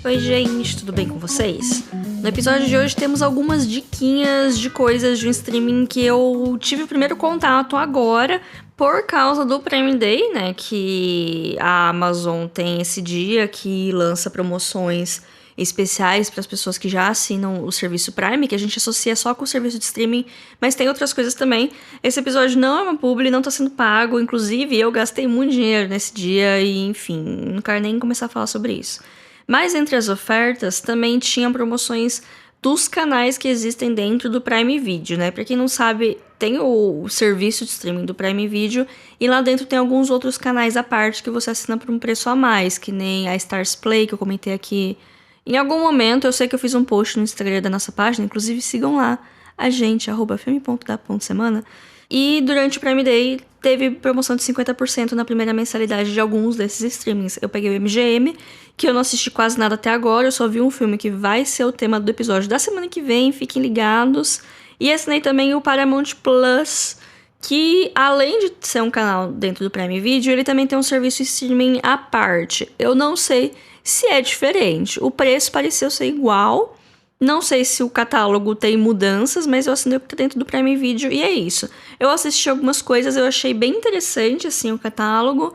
Oi gente, tudo bem com vocês? No episódio de hoje temos algumas diquinhas de coisas de um streaming que eu tive o primeiro contato agora por causa do Prime Day, né? Que a Amazon tem esse dia que lança promoções especiais para as pessoas que já assinam o serviço Prime, que a gente associa só com o serviço de streaming, mas tem outras coisas também. Esse episódio não é uma publi, não tá sendo pago, inclusive eu gastei muito dinheiro nesse dia e, enfim, não quero nem começar a falar sobre isso. Mas entre as ofertas também tinham promoções dos canais que existem dentro do Prime Video, né? Pra quem não sabe, tem o serviço de streaming do Prime Video e lá dentro tem alguns outros canais à parte que você assina por um preço a mais, que nem a Stars Play, que eu comentei aqui em algum momento. Eu sei que eu fiz um post no Instagram da nossa página, inclusive sigam lá a gente, @femi.da.semana. E durante o Prime Day teve promoção de 50% na primeira mensalidade de alguns desses streamings. Eu peguei o MGM, que eu não assisti quase nada até agora, eu só vi um filme que vai ser o tema do episódio da semana que vem, fiquem ligados. E assinei também o Paramount Plus, que além de ser um canal dentro do Prime Video, ele também tem um serviço streaming à parte. Eu não sei se é diferente, o preço pareceu ser igual. Não sei se o catálogo tem mudanças, mas eu assinei o que tá dentro do Prime Video e é isso. Eu assisti algumas coisas, eu achei bem interessante, assim, o catálogo.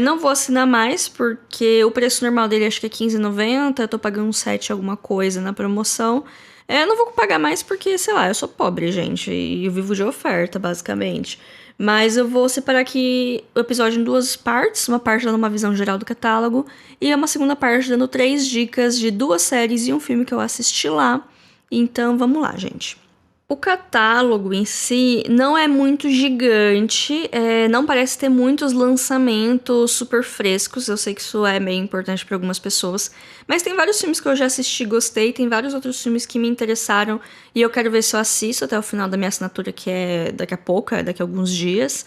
Não vou assinar mais, porque o preço normal dele acho que é R$15,90, eu tô pagando 7 alguma coisa na promoção. Não vou pagar mais porque, sei lá, eu sou pobre, gente, e eu vivo de oferta, basicamente. Mas eu vou separar aqui o episódio em duas partes, uma parte dando uma visão geral do catálogo e uma segunda parte dando 3 dicas de 2 séries e um filme que eu assisti lá. Então vamos lá, gente. O catálogo em si não é muito gigante, não parece ter muitos lançamentos super frescos, eu sei que isso é meio importante para algumas pessoas, mas tem vários filmes que eu já assisti e gostei, tem vários outros filmes que me interessaram e eu quero ver se eu assisto até o final da minha assinatura, que é daqui a pouco, daqui a alguns dias.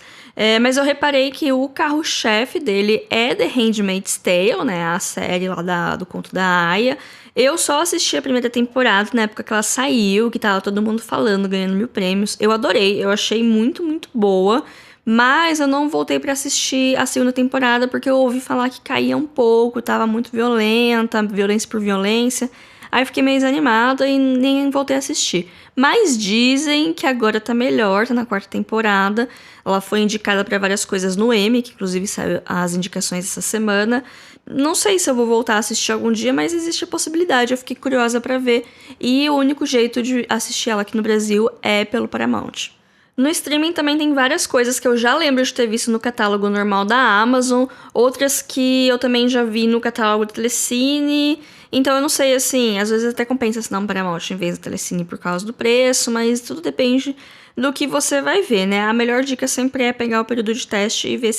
Mas eu reparei que o carro-chefe dele é The Handmaid's Tale, né, a série lá do Conto da Aia. Eu só assisti a primeira temporada na época que ela saiu, que tava todo mundo falando, ganhando 1000 prêmios. Eu adorei, eu achei muito, muito boa. Mas eu não voltei pra assistir a segunda temporada porque eu ouvi falar que caía um pouco, tava muito violenta, violência por violência. Aí eu fiquei meio desanimada e nem voltei a assistir. Mas dizem que agora tá melhor, tá na 4ª temporada. Ela foi indicada pra várias coisas no Emmy, que inclusive saiu as indicações essa semana. Não sei se eu vou voltar a assistir algum dia, mas existe a possibilidade, eu fiquei curiosa pra ver. E o único jeito de assistir ela aqui no Brasil é pelo Paramount. No streaming também tem várias coisas que eu já lembro de ter visto no catálogo normal da Amazon, outras que eu também já vi no catálogo do Telecine. Então eu não sei, assim, às vezes até compensa assinar um Paramount em vez do Telecine por causa do preço, mas tudo depende do que você vai ver, né? A melhor dica sempre é pegar o período de teste e ver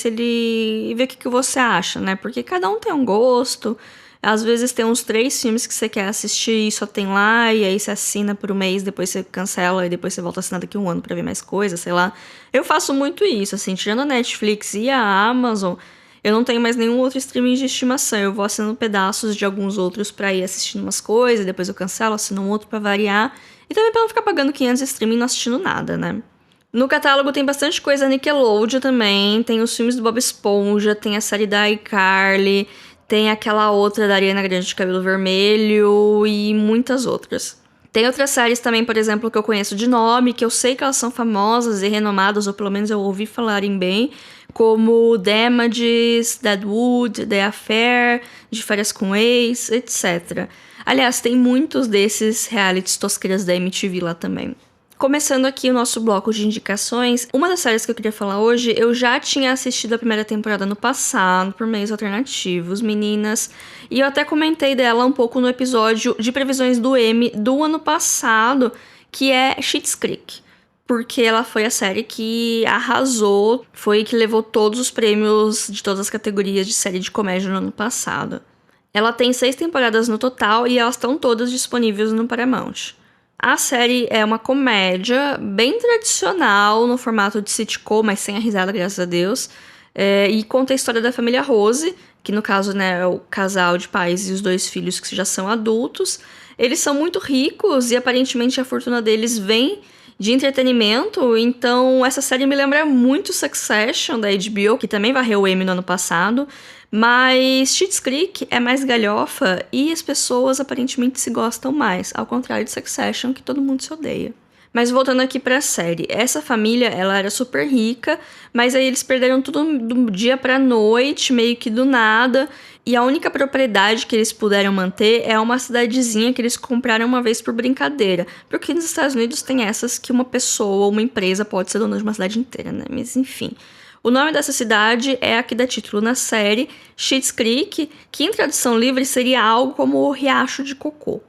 ver o que você acha, né? Porque cada um tem um gosto. Às vezes tem uns 3 filmes que você quer assistir e só tem lá, e aí você assina por um mês, depois você cancela e depois você volta a assinar daqui a um ano pra ver mais coisas, sei lá. Eu faço muito isso, assim, tirando a Netflix e a Amazon, eu não tenho mais nenhum outro streaming de estimação. Eu vou assinando pedaços de alguns outros pra ir assistindo umas coisas, depois eu cancelo, assino um outro pra variar. E também pra não ficar pagando 500 de streaming e não assistindo nada, né? No catálogo tem bastante coisa Nickelodeon também, tem os filmes do Bob Esponja, tem a série da iCarly, tem aquela outra da Ariana Grande de cabelo vermelho e muitas outras. Tem outras séries também, por exemplo, que eu conheço de nome, que eu sei que elas são famosas e renomadas, ou pelo menos eu ouvi falarem bem, como Damages, Deadwood, The Affair, De Férias com Ex, etc. Aliás, tem muitos desses realities tosqueiras da MTV lá também. Começando aqui o nosso bloco de indicações, uma das séries que eu queria falar hoje, eu já tinha assistido a primeira temporada no passado, por meios alternativos, meninas, e eu até comentei dela um pouco no episódio de previsões do Emmy do ano passado, que é Schitt's Creek, porque ela foi a série que arrasou, foi que levou todos os prêmios de todas as categorias de série de comédia no ano passado. Ela tem 6 temporadas no total e elas estão todas disponíveis no Paramount. A série é uma comédia bem tradicional, no formato de sitcom, mas sem a risada, graças a Deus. E conta a história da família Rose, que no caso, né, é o casal de pais e os 2 filhos que já são adultos. Eles são muito ricos e aparentemente a fortuna deles vem de entretenimento, então essa série me lembra muito Succession, da HBO, que também varreu o Emmy no ano passado, Mas Schitt's Creek é mais galhofa e as pessoas aparentemente se gostam mais, ao contrário de Succession, que todo mundo se odeia. Mas voltando aqui pra série, essa família, ela era super rica, mas aí eles perderam tudo do dia pra noite, meio que do nada, e a única propriedade que eles puderam manter é uma cidadezinha que eles compraram uma vez por brincadeira, porque nos Estados Unidos tem essas que uma pessoa ou uma empresa pode ser dona de uma cidade inteira, né? Mas enfim. O nome dessa cidade é a que dá título na série, Schitt's Creek, que em tradução livre seria algo como o Riacho de Cocô.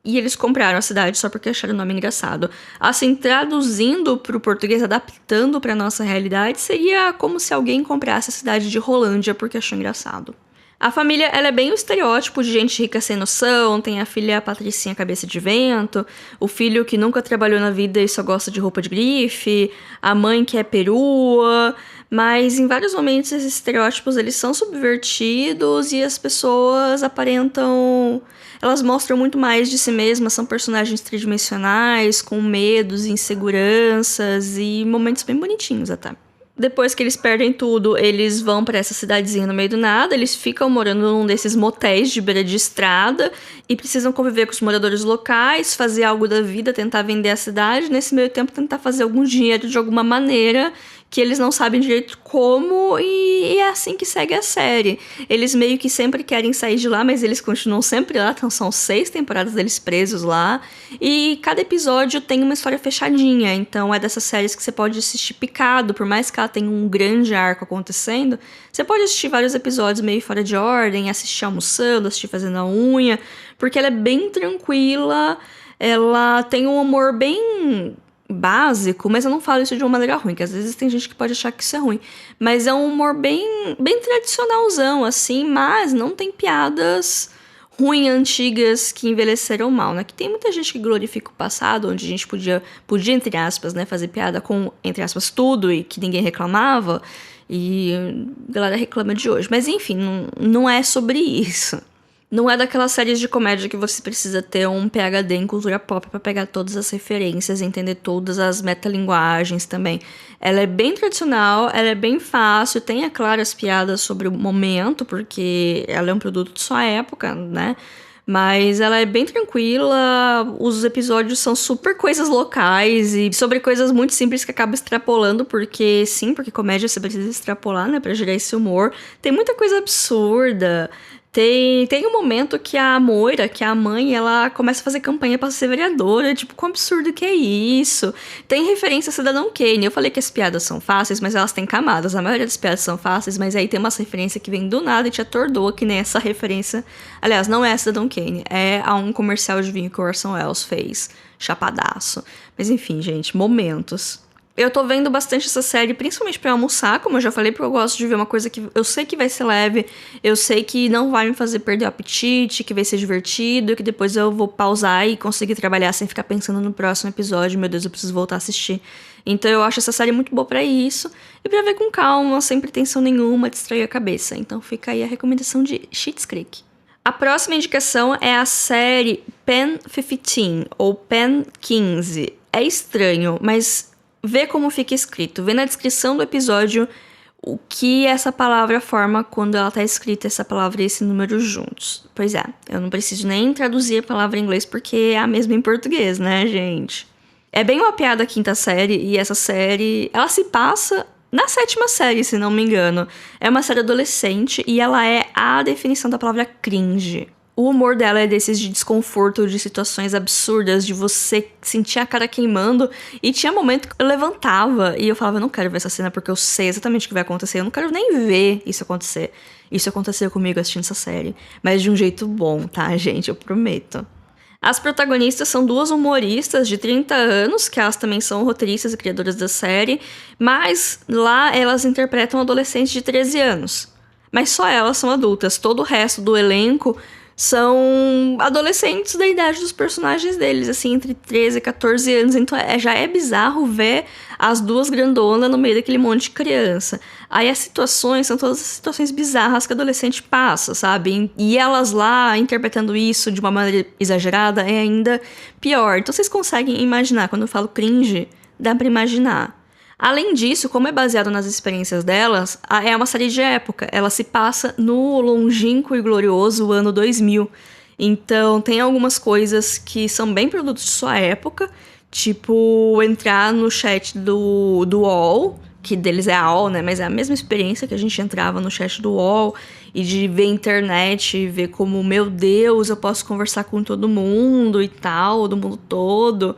E eles compraram a cidade só porque acharam o nome engraçado. Assim, traduzindo para o português, adaptando para nossa realidade, seria como se alguém comprasse a cidade de Rolândia porque achou engraçado. A família, ela é bem o estereótipo de gente rica sem noção, tem a filha Patricinha cabeça de vento, o filho que nunca trabalhou na vida e só gosta de roupa de grife, a mãe que é perua, mas em vários momentos esses estereótipos eles são subvertidos e as pessoas aparentam... Elas mostram muito mais de si mesmas, são personagens tridimensionais, com medos, inseguranças e momentos bem bonitinhos até. Depois que eles perdem tudo, eles vão pra essa cidadezinha no meio do nada, eles ficam morando num desses motéis de beira de estrada e precisam conviver com os moradores locais, fazer algo da vida, tentar vender a cidade, nesse meio tempo tentar fazer algum dinheiro de alguma maneira, que eles não sabem direito como, e é assim que segue a série. Eles meio que sempre querem sair de lá, mas eles continuam sempre lá, então são 6 temporadas deles presos lá, e cada episódio tem uma história fechadinha, então é dessas séries que você pode assistir picado, por mais que ela tenha um grande arco acontecendo, você pode assistir vários episódios meio fora de ordem, assistir almoçando, assistir fazendo a unha, porque ela é bem tranquila, ela tem um humor bem... básico, mas eu não falo isso de uma maneira ruim, que às vezes tem gente que pode achar que isso é ruim, mas é um humor bem tradicionalzão, assim, mas não tem piadas ruins, antigas, que envelheceram mal, né, que tem muita gente que glorifica o passado, onde a gente podia entre aspas, né, fazer piada com, entre aspas, tudo e que ninguém reclamava, e a galera reclama de hoje, mas enfim, não é sobre isso. Não é daquelas séries de comédia que você precisa ter um PhD em cultura pop pra pegar todas as referências e entender todas as metalinguagens também. Ela é bem tradicional, ela é bem fácil, tem, é claro, as piadas sobre o momento, porque ela é um produto de sua época, né? Mas ela é bem tranquila, os episódios são super coisas locais e sobre coisas muito simples que acaba extrapolando, porque sim, porque comédia você precisa extrapolar, né, pra gerar esse humor. Tem muita coisa absurda. Tem um momento que a Moira, que é a mãe, ela começa a fazer campanha pra ser vereadora. Tipo, quão absurdo que é isso? Tem referência a Cidadão Kane. Eu falei que as piadas são fáceis, mas elas têm camadas. A maioria das piadas são fáceis, mas aí tem uma referência que vem do nada e te atordoa, que nem essa referência. Aliás, não é a Cidadão Kane, é a um comercial de vinho que o Orson Welles fez. Chapadaço. Mas enfim, gente, momentos. Eu tô vendo bastante essa série, principalmente pra almoçar, como eu já falei, porque eu gosto de ver uma coisa que eu sei que vai ser leve, eu sei que não vai me fazer perder o apetite, que vai ser divertido, que depois eu vou pausar e conseguir trabalhar sem ficar pensando no próximo episódio, meu Deus, eu preciso voltar a assistir. Então eu acho essa série muito boa pra isso, e pra ver com calma, sem pretensão nenhuma, distrair a cabeça. Então fica aí a recomendação de Schitt's Creek. A próxima indicação é a série Pen 15, ou Pen 15. É estranho, mas... vê como fica escrito, vê na descrição do episódio o que essa palavra forma quando ela tá escrita, essa palavra e esse número juntos. Pois é, eu não preciso nem traduzir a palavra em inglês porque é a mesma em português, né, gente? É bem uma piada a quinta série, e essa série, ela se passa na 7ª série, se não me engano. É uma série adolescente e ela é a definição da palavra cringe. O humor dela é desses de desconforto, de situações absurdas, de você sentir a cara queimando. E tinha momento que eu levantava e eu falava, eu não quero ver essa cena porque eu sei exatamente o que vai acontecer. Eu não quero nem ver isso acontecer. Isso aconteceu comigo assistindo essa série. Mas de um jeito bom, tá, gente? Eu prometo. As protagonistas são 2 humoristas de 30 anos, que elas também são roteiristas e criadoras da série. Mas lá elas interpretam adolescentes de 13 anos. Mas só elas são adultas. Todo o resto do elenco... são adolescentes da idade dos personagens deles, assim, entre 13 e 14 anos. Então já é bizarro ver as 2 grandonas no meio daquele monte de criança. Aí as situações são todas as situações bizarras que adolescente passa, sabe? E elas lá interpretando isso de uma maneira exagerada é ainda pior. Então vocês conseguem imaginar, quando eu falo cringe, dá pra imaginar. Além disso, como é baseado nas experiências delas, é uma série de época. Ela se passa no longínquo e glorioso ano 2000. Então, tem algumas coisas que são bem produtos de sua época, tipo entrar no chat do UOL, que deles é a UOL, né? Mas é a mesma experiência que a gente entrava no chat do UOL e de ver internet e ver como, meu Deus, eu posso conversar com todo mundo e tal, do mundo todo.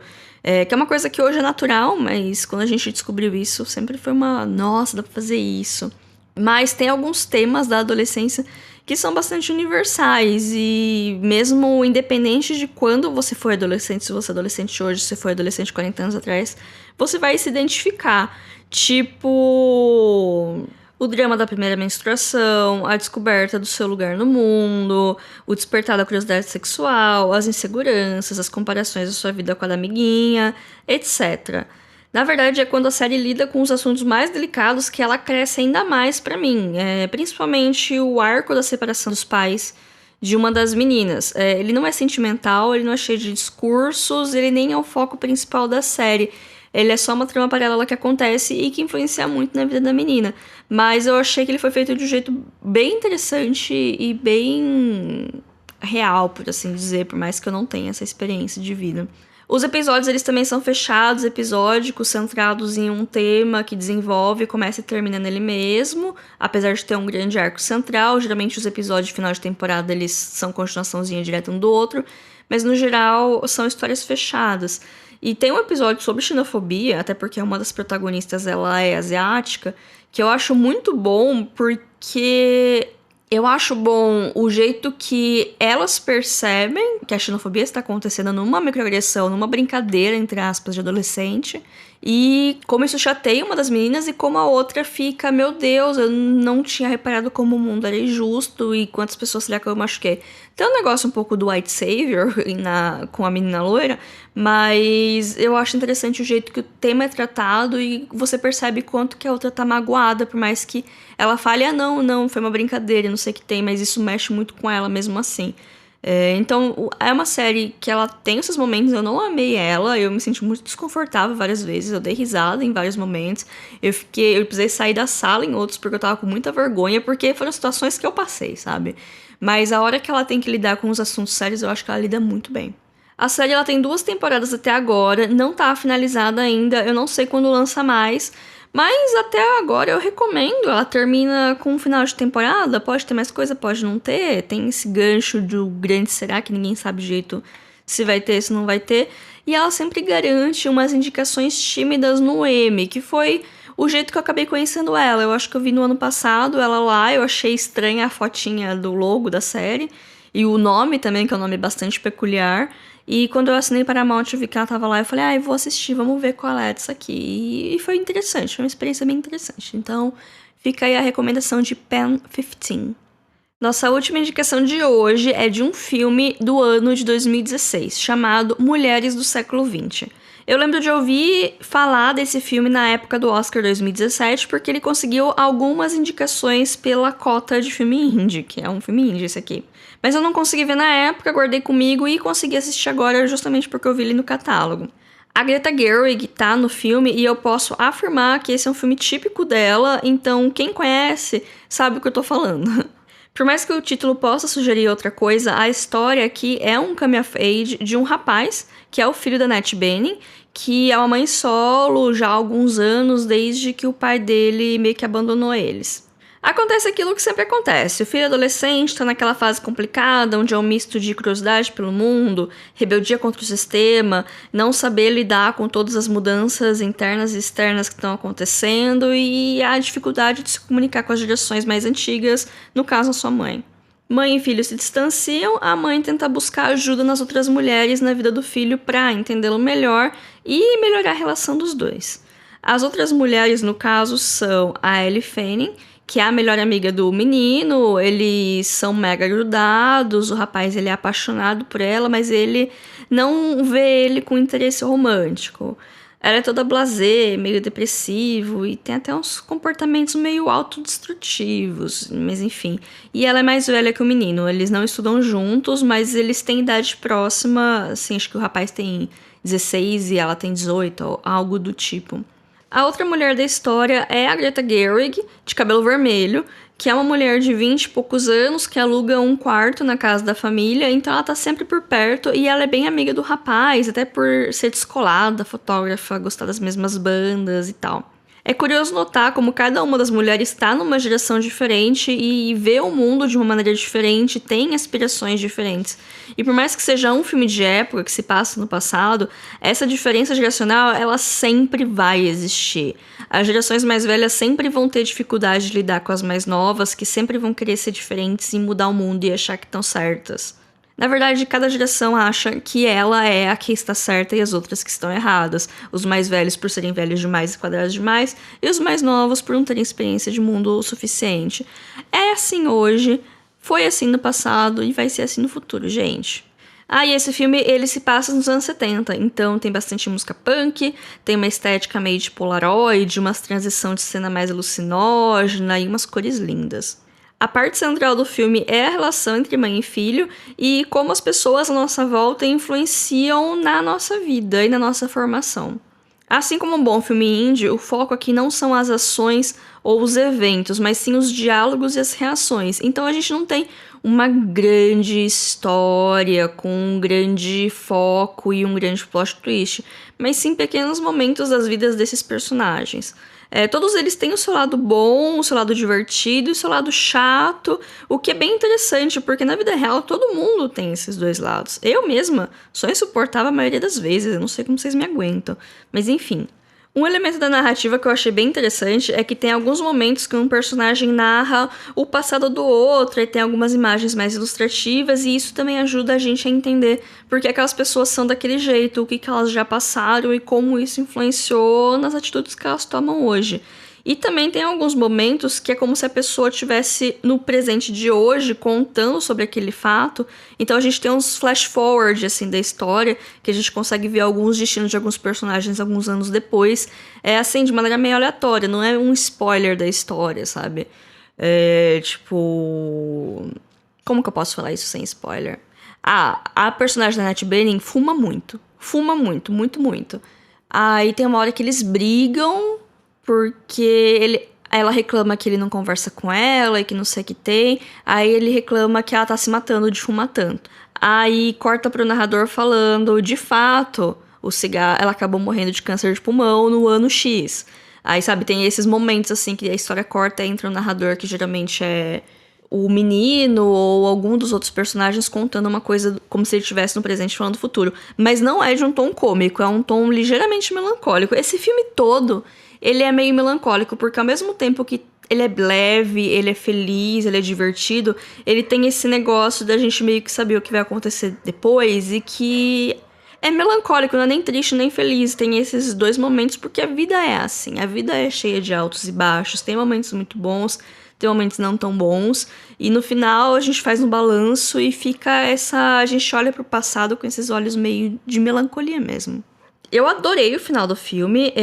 Que é uma coisa que hoje é natural, mas quando a gente descobriu isso, sempre foi uma... Nossa, dá pra fazer isso. Mas tem alguns temas da adolescência que são bastante universais e mesmo independente de quando você foi adolescente, se você é adolescente hoje, se você foi adolescente 40 anos atrás, você vai se identificar. Tipo, o drama da primeira menstruação, a descoberta do seu lugar no mundo, o despertar da curiosidade sexual, as inseguranças, as comparações da sua vida com a da amiguinha, etc. Na verdade, é quando a série lida com os assuntos mais delicados que ela cresce ainda mais pra mim. Principalmente o arco da separação dos pais de uma das meninas. Ele não é sentimental, ele não é cheio de discursos, ele nem é o foco principal da série. Ele é só uma trama paralela que acontece e que influencia muito na vida da menina. Mas eu achei que ele foi feito de um jeito bem interessante e bem real, por assim dizer, por mais que eu não tenha essa experiência de vida. Os episódios, eles também são fechados, episódicos, centrados em um tema que desenvolve, começa e termina nele mesmo, apesar de ter um grande arco central. Geralmente os episódios de final de temporada, eles são continuaçãozinha direta um do outro, mas no geral são histórias fechadas. E tem um episódio sobre xenofobia, até porque uma das protagonistas, ela é asiática, que eu acho muito bom, porque eu acho bom o jeito que elas percebem que a xenofobia está acontecendo numa microagressão, numa brincadeira, entre aspas, de adolescente. E como isso chateia uma das meninas e como a outra fica, meu Deus, eu não tinha reparado como o mundo era injusto e quantas pessoas será que eu machuquei. Tem um negócio um pouco do white savior com a menina loira, mas eu acho interessante o jeito que o tema é tratado e você percebe quanto que a outra tá magoada, por mais que ela fale, não, foi uma brincadeira, não sei o que tem, mas isso mexe muito com ela mesmo assim. Então, é uma série que ela tem esses momentos, eu não amei ela, eu me senti muito desconfortável várias vezes, eu dei risada em vários momentos, eu precisei sair da sala em outros porque eu tava com muita vergonha, porque foram situações que eu passei, sabe? Mas a hora que ela tem que lidar com os assuntos sérios, eu acho que ela lida muito bem. A série, ela tem 2 temporadas até agora, não tá finalizada ainda, eu não sei quando lança mais, mas até agora eu recomendo. Ela termina com um final de temporada, pode ter mais coisa, pode não ter. Tem esse gancho do grande será, que ninguém sabe o jeito se vai ter, se não vai ter. E ela sempre garante umas indicações tímidas no M, que foi o jeito que eu acabei conhecendo ela. Eu acho que eu vi no ano passado ela lá, eu achei estranha a fotinha do logo da série. E o nome também, que é um nome bastante peculiar. E quando eu assinei Paramount, eu vi que ela tava lá, eu falei, eu vou assistir, vamos ver qual é disso aqui. E foi interessante, foi uma experiência bem interessante. Então, fica aí a recomendação de Pen 15. Nossa última indicação de hoje é de um filme do ano de 2016, chamado Mulheres do Século XX. Eu lembro de ouvir falar desse filme na época do Oscar 2017, porque ele conseguiu algumas indicações pela cota de filme indie, que é um filme indie esse aqui. Mas eu não consegui ver na época, guardei comigo e consegui assistir agora justamente porque eu vi ele no catálogo. A Greta Gerwig tá no filme e eu posso afirmar que esse é um filme típico dela, então quem conhece sabe o que eu tô falando. Por mais que o título possa sugerir outra coisa, a história aqui é um coming of age de um rapaz, que é o filho da Annette Bening, que é uma mãe solo já há alguns anos, desde que o pai dele meio que abandonou eles. Acontece aquilo que sempre acontece. O filho adolescente está naquela fase complicada, onde é um misto de curiosidade pelo mundo, rebeldia contra o sistema, não saber lidar com todas as mudanças internas e externas que estão acontecendo e a dificuldade de se comunicar com as gerações mais antigas, no caso a sua mãe. Mãe e filho se distanciam, a mãe tenta buscar ajuda nas outras mulheres na vida do filho para entendê-lo melhor e melhorar a relação dos dois. As outras mulheres, no caso, são a Ellie Fanning, que é a melhor amiga do menino, eles são mega grudados, o rapaz ele é apaixonado por ela, mas ele não vê ele com interesse romântico. Ela é toda blasé, meio depressivo e tem até uns comportamentos meio autodestrutivos, mas enfim. E ela é mais velha que o menino, eles não estudam juntos, mas eles têm idade próxima, assim, acho que o rapaz tem 16 e ela tem 18, ou algo do tipo. A outra mulher da história é a Greta Gerwig, de cabelo vermelho, que é uma mulher de 20 e poucos anos que aluga um quarto na casa da família, então ela tá sempre por perto e ela é bem amiga do rapaz, até por ser descolada, fotógrafa, gostar das mesmas bandas e tal. É curioso notar como cada uma das mulheres está numa geração diferente e vê o mundo de uma maneira diferente, tem aspirações diferentes. E por mais que seja um filme de época que se passa no passado, essa diferença geracional, ela sempre vai existir. As gerações mais velhas sempre vão ter dificuldade de lidar com as mais novas, que sempre vão querer ser diferentes e mudar o mundo e achar que estão certas. Na verdade, cada geração acha que ela é a que está certa e as outras que estão erradas. Os mais velhos por serem velhos demais e quadrados demais, e os mais novos por não terem experiência de mundo o suficiente. É assim hoje, foi assim no passado e vai ser assim no futuro, gente. E esse filme, ele se passa nos anos 70, então tem bastante música punk, tem uma estética meio de Polaroid, umas transição de cena mais alucinógena e umas cores lindas. A parte central do filme é a relação entre mãe e filho e como as pessoas à nossa volta influenciam na nossa vida e na nossa formação. Assim como um bom filme indie, o foco aqui não são as ações ou os eventos, mas sim os diálogos e as reações. Então a gente não tem uma grande história com um grande foco e um grande plot twist, mas sim pequenos momentos das vidas desses personagens. Todos eles têm o seu lado bom, o seu lado divertido e o seu lado chato, o que é bem interessante, porque na vida real todo mundo tem esses dois lados. Eu mesma sou insuportável a maioria das vezes, eu não sei como vocês me aguentam. Mas enfim. Um elemento da narrativa que eu achei bem interessante é que tem alguns momentos que um personagem narra o passado do outro e tem algumas imagens mais ilustrativas e isso também ajuda a gente a entender por que aquelas pessoas são daquele jeito, o que elas já passaram e como isso influenciou nas atitudes que elas tomam hoje. E também tem alguns momentos que é como se a pessoa estivesse no presente de hoje contando sobre aquele fato. Então a gente tem uns flash forward assim da história, que a gente consegue ver alguns destinos de alguns personagens alguns anos depois. É assim, de maneira meio aleatória, não é um spoiler da história, sabe? Como que eu posso falar isso sem spoiler? A personagem da Annette Bening fuma muito. Fuma muito, muito, muito. Aí tem uma hora que eles brigam porque ela reclama que ele não conversa com ela e que não sei o que tem. Aí ele reclama que ela tá se matando de fumar tanto. Aí corta pro narrador falando, de fato, ela acabou morrendo de câncer de pulmão no ano X. Aí, sabe, tem esses momentos assim que a história corta e entra o narrador, que geralmente é o menino ou algum dos outros personagens contando uma coisa como se ele estivesse no presente falando do futuro. Mas não é de um tom cômico, é um tom ligeiramente melancólico. Esse filme todo, ele é meio melancólico, porque ao mesmo tempo que ele é leve, ele é feliz, ele é divertido, ele tem esse negócio da gente meio que saber o que vai acontecer depois e que é melancólico, não é nem triste nem feliz. Tem esses dois momentos porque a vida é assim, a vida é cheia de altos e baixos, tem momentos muito bons, tem momentos não tão bons, e no final a gente faz um balanço e fica a gente olha pro passado com esses olhos meio de melancolia mesmo. Eu adorei o final do filme,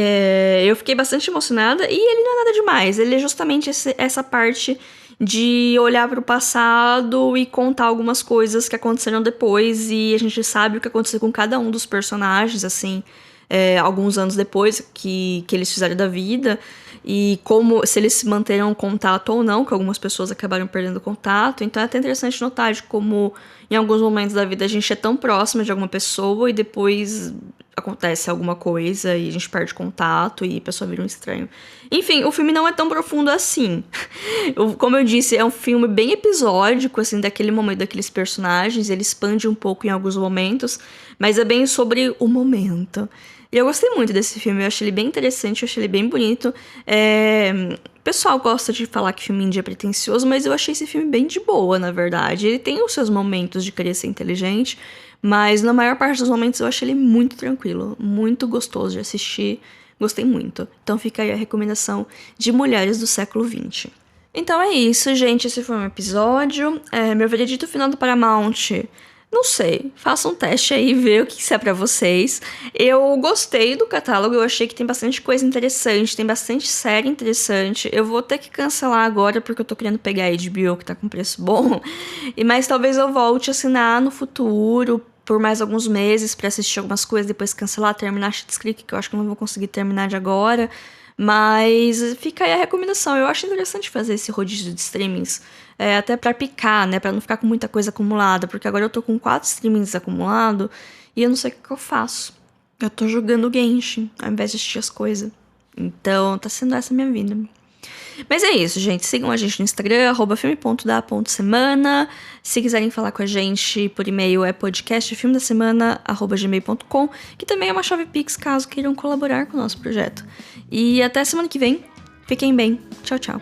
eu fiquei bastante emocionada e ele não é nada demais, ele é justamente essa parte de olhar pro passado e contar algumas coisas que aconteceram depois e a gente sabe o que aconteceu com cada um dos personagens, assim, alguns anos depois que eles fizeram da vida e como se eles se manteram contato ou não, que algumas pessoas acabaram perdendo contato. Então é até interessante notar de como em alguns momentos da vida a gente é tão próximo de alguma pessoa e depois acontece alguma coisa e a gente perde contato e a pessoa vira um estranho. Enfim, o filme não é tão profundo assim. Como eu disse, é um filme bem episódico, assim, daquele momento, daqueles personagens. Ele expande um pouco em alguns momentos, mas é bem sobre o momento. E eu gostei muito desse filme, eu achei ele bem interessante, eu achei ele bem bonito. O pessoal gosta de falar que filme indie é pretencioso, mas eu achei esse filme bem de boa, na verdade. Ele tem os seus momentos de querer ser inteligente, mas na maior parte dos momentos eu achei ele muito tranquilo, muito gostoso de assistir, gostei muito. Então fica aí a recomendação de Mulheres do Século XX. Então é isso, gente, esse foi um episódio. Meu veredito final do Paramount, não sei, faça um teste aí e vê o que isso é pra vocês. Eu gostei do catálogo, eu achei que tem bastante coisa interessante, tem bastante série interessante. Eu vou ter que cancelar agora porque eu tô querendo pegar a HBO que tá com preço bom. Mas talvez eu volte a assinar no futuro por mais alguns meses pra assistir algumas coisas, depois cancelar, terminar Schitt's Creek, que eu acho que eu não vou conseguir terminar de agora. Mas fica aí a recomendação. Eu acho interessante fazer esse rodízio de streamings. Até pra picar, né? Pra não ficar com muita coisa acumulada. Porque agora eu tô com 4 streamings acumulados e eu não sei o que eu faço. Eu tô jogando Genshin ao invés de assistir as coisas. Então tá sendo essa a minha vida. Mas é isso, gente. Sigam a gente no Instagram, @filme.da.semana. Se quiserem falar com a gente por e-mail, é podcastfilmedasemana@gmail.com, que também é uma chave Pix, caso queiram colaborar com o nosso projeto. E até semana que vem. Fiquem bem. Tchau, tchau.